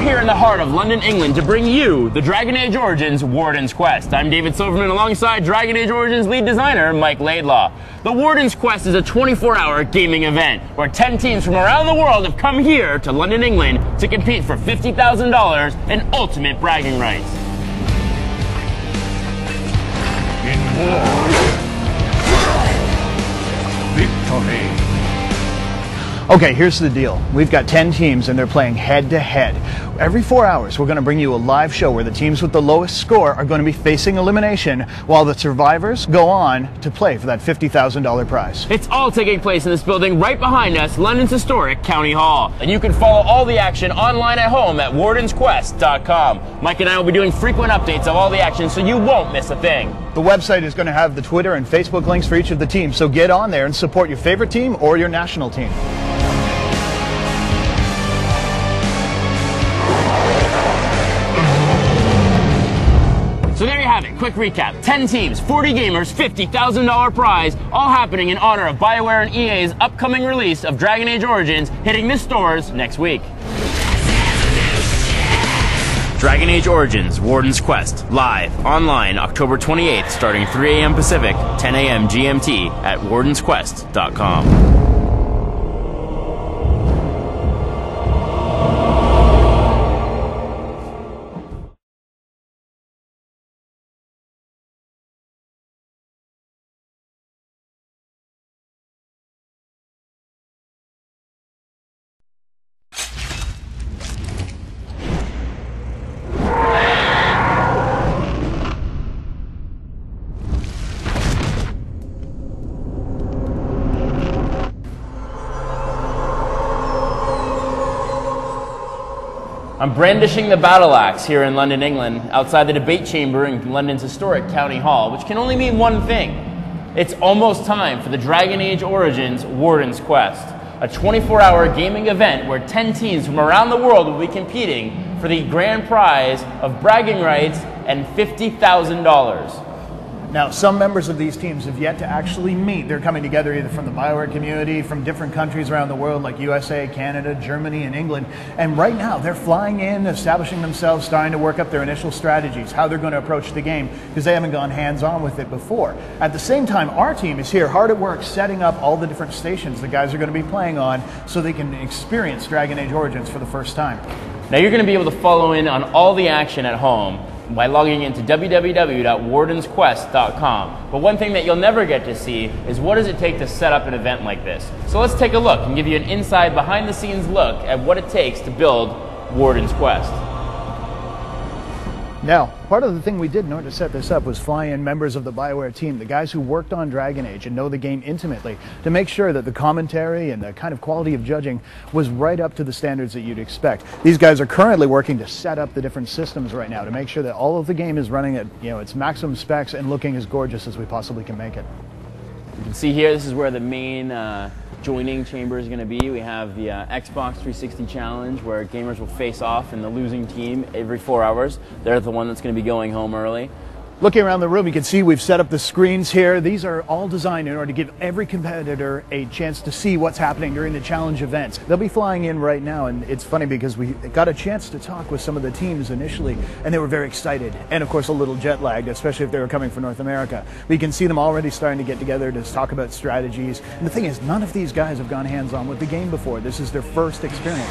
here in the heart of London, England to bring you the Dragon Age Origins Warden's Quest. I'm David Silverman alongside Dragon Age Origins lead designer Mike Laidlaw. The Warden's Quest is a 24-hour gaming event where 10 teams from around the world have come here to London, England to compete for $50,000 and ultimate bragging rights. In war, victory. Okay, here's the deal. We've got 10 teams and they're playing head to head. Every 4 hours, we're going to bring you a live show where the teams with the lowest score are going to be facing elimination while the survivors go on to play for that $50,000 prize. It's all taking place in this building right behind us, London's historic County Hall. And you can follow all the action online at home at wardensquest.com. Mike and I will be doing frequent updates of all the action so you won't miss a thing. The website is going to have the Twitter and Facebook links for each of the teams, so get on there and support your favorite team or your national team. So there you have it, quick recap. 10 teams, 40 gamers, $50,000 prize, all happening in honor of BioWare and EA's upcoming release of Dragon Age Origins, hitting the stores next week. Dragon Age Origins Warden's Quest, live, online, October 28th, starting 3 a.m. Pacific, 10 a.m. GMT at wardensquest.com. I'm brandishing the battle axe here in London, England, outside the debate chamber in London's historic County Hall, which can only mean one thing. It's almost time for the Dragon Age Origins Warden's Quest, a 24-hour gaming event where 10 teams from around the world will be competing for the grand prize of bragging rights and $50,000. Now, some members of these teams have yet to actually meet. They're coming together either from the BioWare community, from different countries around the world like USA, Canada, Germany, and England. And right now, they're flying in, establishing themselves, starting to work up their initial strategies, how they're going to approach the game, because they haven't gone hands-on with it before. At the same time, our team is here hard at work setting up all the different stations the guys are going to be playing on so they can experience Dragon Age Origins for the first time. Now you're going to be able to follow in on all the action at home by logging into www.wardensquest.com. But one thing that you'll never get to see is what does it take to set up an event like this. So let's take a look and give you an inside behind-the-scenes look at what it takes to build Warden's Quest. Now, part of the thing we did in order to set this up was fly in members of the BioWare team, the guys who worked on Dragon Age and know the game intimately, to make sure that the commentary and the kind of quality of judging was right up to the standards that you'd expect. These guys are currently working to set up the different systems right now to make sure that all of the game is running at its maximum specs and looking as gorgeous as we possibly can make it. You can see here, this is where the main joining chamber is going to be. We have the Xbox 360 challenge where gamers will face off in the losing team every 4 hours. They're the one that's going to be going home early. Looking around the room, you can see we've set up the screens here. These are all designed in order to give every competitor a chance to see what's happening during the challenge events. They'll be flying in right now, and it's funny because we got a chance to talk with some of the teams initially, and they were very excited, and of course a little jet lagged, especially if they were coming from North America. We can see them already starting to get together to talk about strategies. And the thing is, none of these guys have gone hands-on with the game before. This is their first experience.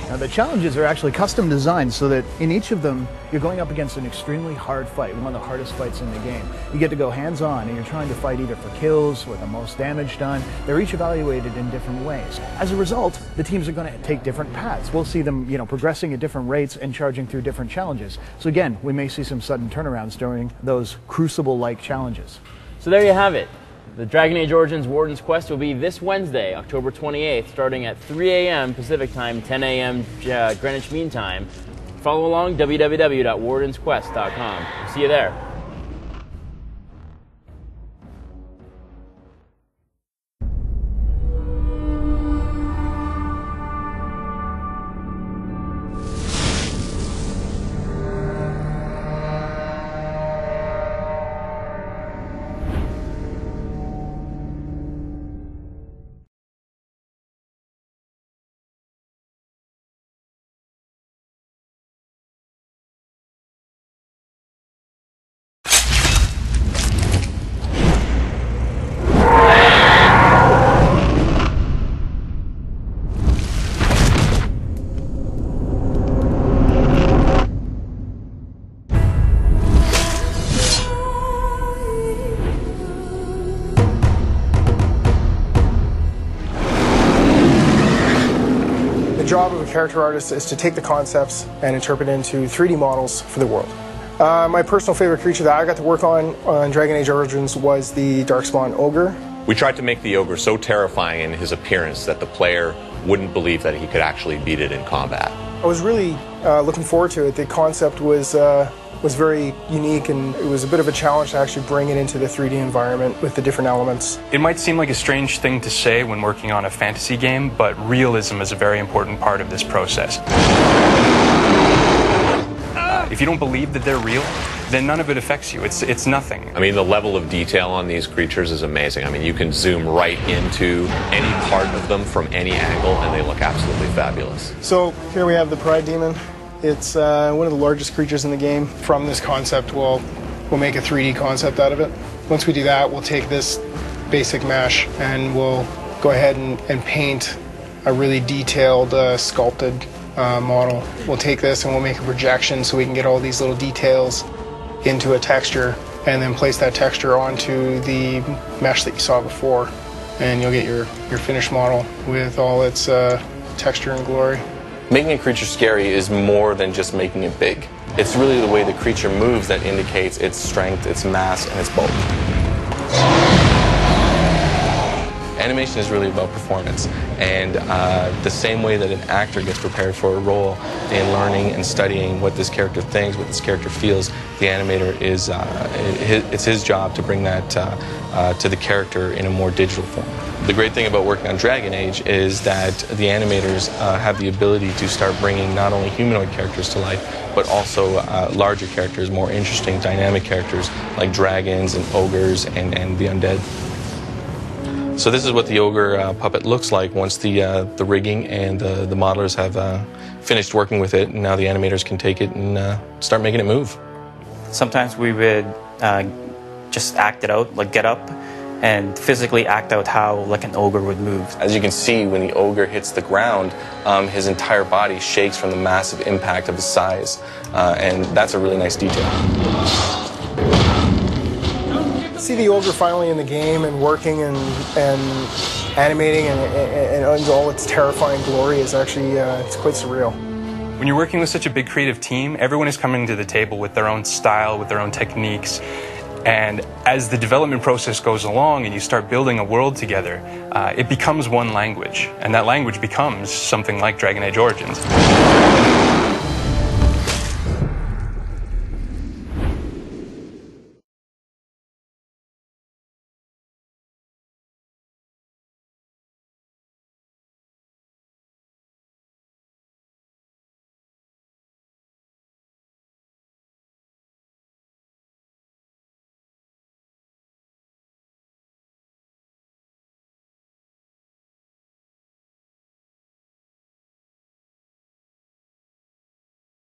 Now, the challenges are actually custom designed so that in each of them, you're going up against an extremely hard fight, one of the hardest fights in the game. You get to go hands-on, and you're trying to fight either for kills or the most damage done. They're each evaluated in different ways. As a result, the teams are going to take different paths. We'll see them, progressing at different rates and charging through different challenges. So again, we may see some sudden turnarounds during those Crucible-like challenges. So there you have it. The Dragon Age Origins Warden's Quest will be this Wednesday, October 28th, starting at 3 a.m. Pacific Time, 10 a.m. Greenwich Mean Time. Follow along, www.wardensquest.com. See you there. The job of a character artist is to take the concepts and interpret it into 3D models for the world. My personal favorite creature that I got to work on Dragon Age Origins was the Darkspawn Ogre. We tried to make the ogre so terrifying in his appearance that the player wouldn't believe that he could actually beat it in combat. I was really looking forward to it. The concept was very unique, and it was a bit of a challenge to actually bring it into the 3D environment with the different elements. It might seem like a strange thing to say when working on a fantasy game, but realism is a very important part of this process. If you don't believe that they're real, then none of it affects you. It's nothing. I mean, the level of detail on these creatures is amazing. I mean, you can zoom right into any part of them from any angle, and they look absolutely fabulous. So here we have the Pride Demon. It's one of the largest creatures in the game. From this concept, we'll make a 3D concept out of it. Once we do that, we'll take this basic mesh and we'll go ahead and paint a really detailed, sculpted model. We'll take this and we'll make a projection so we can get all these little details into a texture, and then place that texture onto the mesh that you saw before, and you'll get your finished model with all its texture and glory. Making a creature scary is more than just making it big. It's really the way the creature moves that indicates its strength, its mass, and its bulk. Animation is really about performance, and the same way that an actor gets prepared for a role in learning and studying what this character thinks, what this character feels, the animator is it's his job to bring that to the character in a more digital form. The great thing about working on Dragon Age is that the animators have the ability to start bringing not only humanoid characters to life, but also larger characters, more interesting, dynamic characters like dragons and ogres and the undead. So this is what the ogre puppet looks like once the rigging and the modelers have finished working with it, and now the animators can take it and start making it move. Sometimes we would just act it out, like get up and physically act out how like an ogre would move. As you can see, when the ogre hits the ground, his entire body shakes from the massive impact of his size, and that's a really nice detail. See the ogre finally in the game and working and animating and all its terrifying glory is actually it's quite surreal. When you're working with such a big creative team, everyone is coming to the table with their own style, with their own techniques. And as the development process goes along and you start building a world together, it becomes one language. And that language becomes something like Dragon Age Origins.